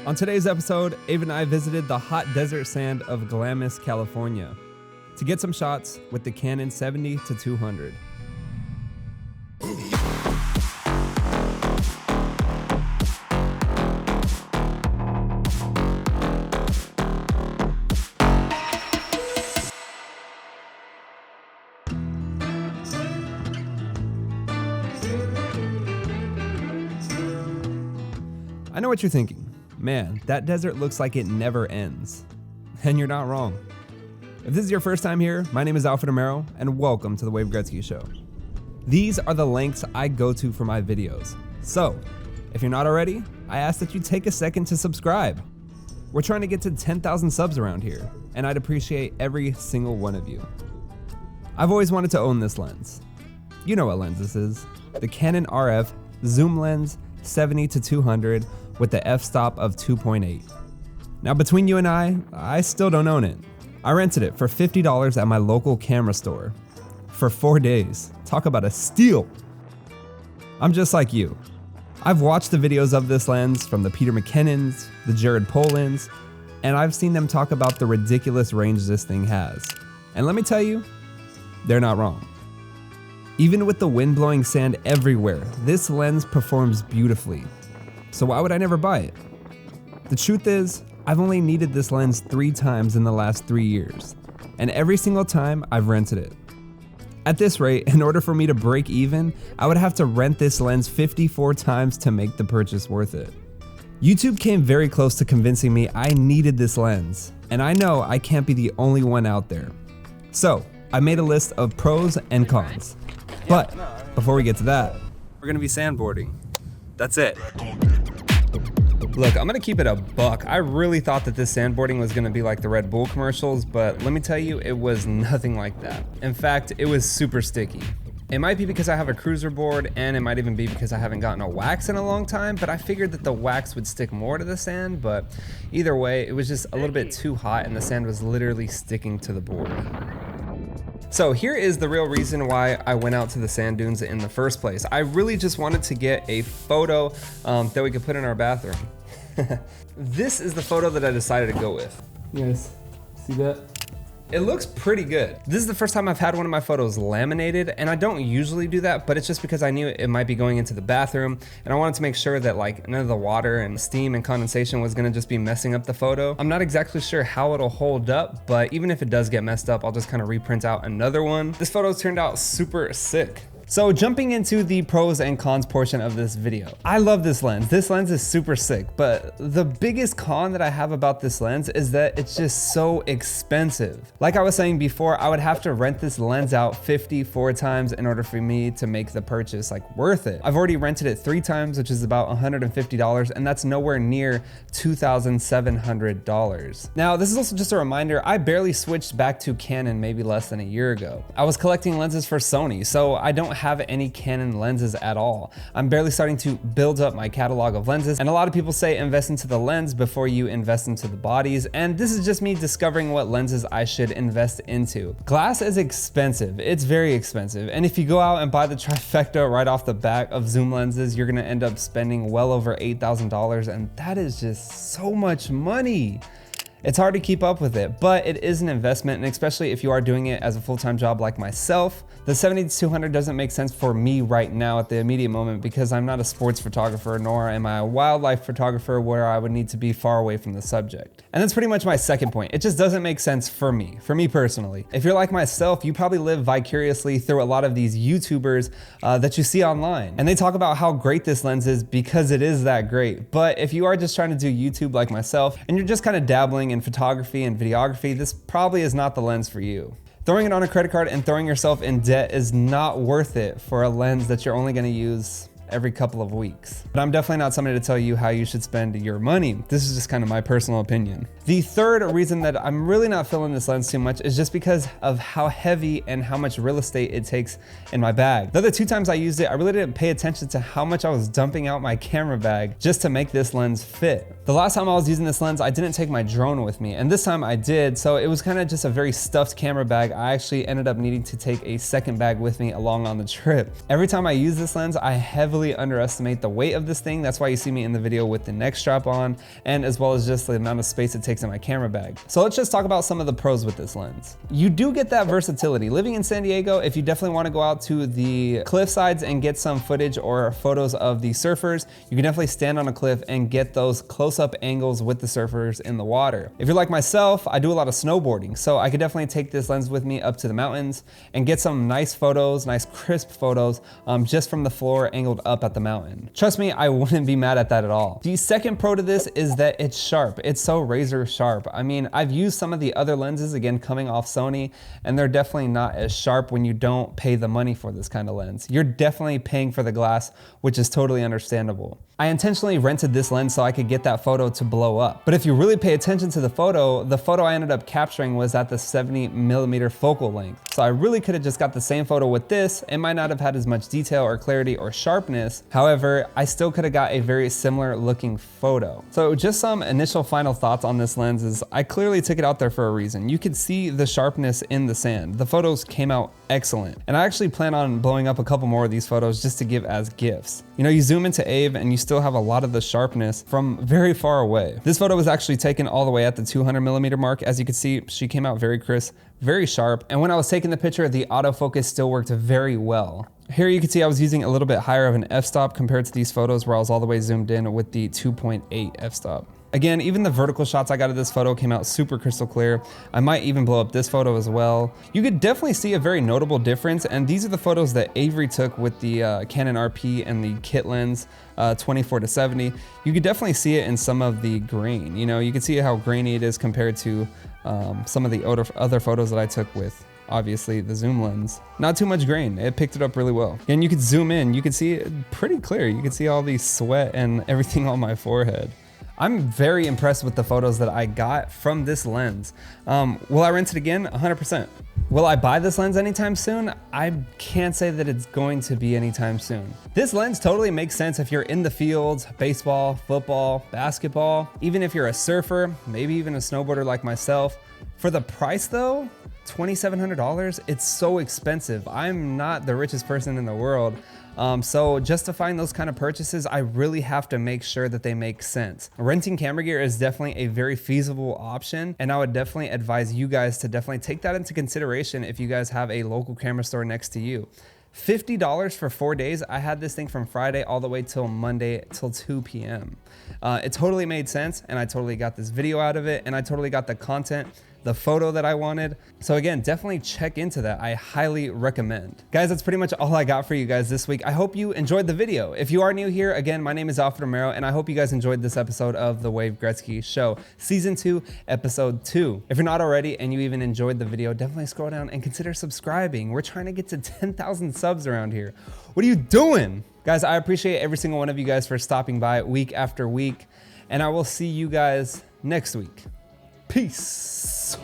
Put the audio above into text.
On today's episode, Ava and I visited the hot desert sand of Glamis, California, to get some shots with the Canon 70-200. I know what you're thinking. Man, that desert looks like it never ends. And you're not wrong. If this is your first time here, my name is Alfred Amaro, and welcome to the Wade Gretzky Show. These are the lengths I go to for my videos. So, if you're not already, I ask that you take a second to subscribe. We're trying to get to 10,000 subs around here, and I'd appreciate every single one of you. I've always wanted to own this lens. You know what lens this is. The Canon RF Zoom Lens 70-200 with the f-stop of 2.8. Now between you and I still don't own it. I rented it for $50 at my local camera store for 4 days. Talk about a steal. I'm just like you. I've watched the videos of this lens from the Peter McKinnons, the Jared Polins, and I've seen them talk about the ridiculous range this thing has. And let me tell you, they're not wrong. Even with the wind blowing sand everywhere, this lens performs beautifully. So why would I never buy it? The truth is, I've only needed this lens 3 times in the last 3 years, and every single time I've rented it. At this rate, in order for me to break even, I would have to rent this lens 54 times to make the purchase worth it. YouTube came very close to convincing me I needed this lens, and I know I can't be the only one out there. So, I made a list of pros and cons. But before we get to that, we're gonna be sandboarding. That's it. Look, I'm gonna keep it a buck. I really thought that this sandboarding was gonna be like the Red Bull commercials, but let me tell you, it was nothing like that. In fact, it was super sticky. It might be because I have a cruiser board, and it might even be because I haven't gotten a wax in a long time, but I figured that the wax would stick more to the sand, but either way, it was just a little bit too hot and the sand was literally sticking to the board. So here is the real reason why I went out to the sand dunes in the first place. I really just wanted to get a photo that we could put in our bathroom. This is the photo that I decided to go with. You guys see that? It looks pretty good. This is the first time I've had one of my photos laminated, and I don't usually do that, but it's just because I knew it might be going into the bathroom, and I wanted to make sure that like none of the water and steam and condensation was gonna just be messing up the photo. I'm not exactly sure how it'll hold up, but even if it does get messed up, I'll just kind of reprint out another one. This photo turned out super sick. So jumping into the pros and cons portion of this video. I love this lens. This lens is super sick, but the biggest con that I have about this lens is that it's just so expensive. Like I was saying before, I would have to rent this lens out 54 times in order for me to make the purchase like worth it. I've already rented it 3 times, which is about $150, and that's nowhere near $2,700. Now, this is also just a reminder, I barely switched back to Canon maybe less than a year ago. I was collecting lenses for Sony, so I don't have any Canon lenses at all. I'm barely starting to build up my catalog of lenses, and a lot of people say invest into the lens before you invest into the bodies, and this is just me discovering what lenses I should invest into. Glass is expensive. It's very expensive, and if you go out and buy the trifecta right off the back of zoom lenses, you're gonna end up spending well over $8,000, and that is just so much money. It's hard to keep up with it, but it is an investment, and especially if you are doing it as a full-time job like myself, the 70-200 doesn't make sense for me right now at the immediate moment because I'm not a sports photographer, nor am I a wildlife photographer where I would need to be far away from the subject. And that's pretty much my second point. It just doesn't make sense for me personally. If you're like myself, you probably live vicariously through a lot of these YouTubers that you see online. And they talk about how great this lens is because it is that great. But if you are just trying to do YouTube like myself, and you're just kind of dabbling in photography and videography, this probably is not the lens for you. Throwing it on a credit card and throwing yourself in debt is not worth it for a lens that you're only gonna use every couple of weeks. But I'm definitely not somebody to tell you how you should spend your money. This is just kind of my personal opinion. The third reason that I'm really not feeling this lens too much is just because of how heavy and how much real estate it takes in my bag. The other 2 times I used it, I really didn't pay attention to how much I was dumping out my camera bag just to make this lens fit. The last time I was using this lens, I didn't take my drone with me, and this time I did, so it was kind of just a very stuffed camera bag. I actually ended up needing to take a second bag with me along on the trip. Every time I use this lens, I heavily heavily underestimate the weight of this thing. That's why you see me in the video with the neck strap on, and as well as just the amount of space it takes in my camera bag. So let's just talk about some of the pros with this lens. You do get that versatility. Living in San Diego, if you definitely want to go out to the cliff sides and get some footage or photos of the surfers, you can definitely stand on a cliff and get those close-up angles with the surfers in the water. If you're like myself, I do a lot of snowboarding, so I could definitely take this lens with me up to the mountains and get some nice photos, nice crisp photos, just from the floor angled up at the mountain. Trust me, I wouldn't be mad at that at all. The second pro to this is that it's sharp. It's so razor sharp. I mean, I've used some of the other lenses, again, coming off Sony, and they're definitely not as sharp when you don't pay the money for this kind of lens. You're definitely paying for the glass, which is totally understandable. I intentionally rented this lens so I could get that photo to blow up. But if you really pay attention to the photo I ended up capturing was at the 70mm focal length. So I really could have just got the same photo with this. It might not have had as much detail or clarity or sharpness. However, I still could have got a very similar looking photo. So just some initial final thoughts on this lens is I clearly took it out there for a reason. You could see the sharpness in the sand. The photos came out excellent. And I actually plan on blowing up a couple more of these photos just to give as gifts. You know, you zoom into Ave and you still have a lot of the sharpness from very far away. This photo was actually taken all the way at the 200mm mark. As you can see, she came out very crisp, very sharp. And when I was taking the picture, the autofocus still worked very well. Here you can see I was using a little bit higher of an f-stop compared to these photos where I was all the way zoomed in with the 2.8 f-stop. Again, even the vertical shots I got of this photo came out super crystal clear. I might even blow up this photo as well. You could definitely see a very notable difference, and these are the photos that Avery took with the Canon RP and the kit lens 24-70. You could definitely see it in some of the grain. You know, you can see how grainy it is compared to some of the other photos that I took with obviously the zoom lens. Not too much grain, it picked it up really well. And you could zoom in, you could see it pretty clear. You could see all the sweat and everything on my forehead. I'm very impressed with the photos that I got from this lens. Will I rent it again? 100%. Will I buy this lens anytime soon? I can't say that it's going to be anytime soon. This lens totally makes sense if you're in the fields, baseball, football, basketball, even if you're a surfer, maybe even a snowboarder like myself. For the price though, $2,700, it's so expensive. I'm not the richest person in the world. So justifying those kind of purchases, I really have to make sure that they make sense. Renting camera gear is definitely a very feasible option, and I would definitely advise you guys to definitely take that into consideration if you guys have a local camera store next to you. $50 for 4 days. I had this thing from Friday all the way till Monday till 2 p.m. It totally made sense, and I totally got this video out of it, and I totally got the content, the photo that I wanted. So again, definitely check into that. I highly recommend. Guys, that's pretty much all I got for you guys this week. I hope you enjoyed the video. If you are new here, again, my name is Alfred Romero, and I hope you guys enjoyed this episode of the Wave Gretzky Show, Season 2, Episode 2. If you're not already and you even enjoyed the video, definitely scroll down and consider subscribing. We're trying to get to 10,000 subs around here. What are you doing? Guys, I appreciate every single one of you guys for stopping by week after week, and I will see you guys next week. Peace.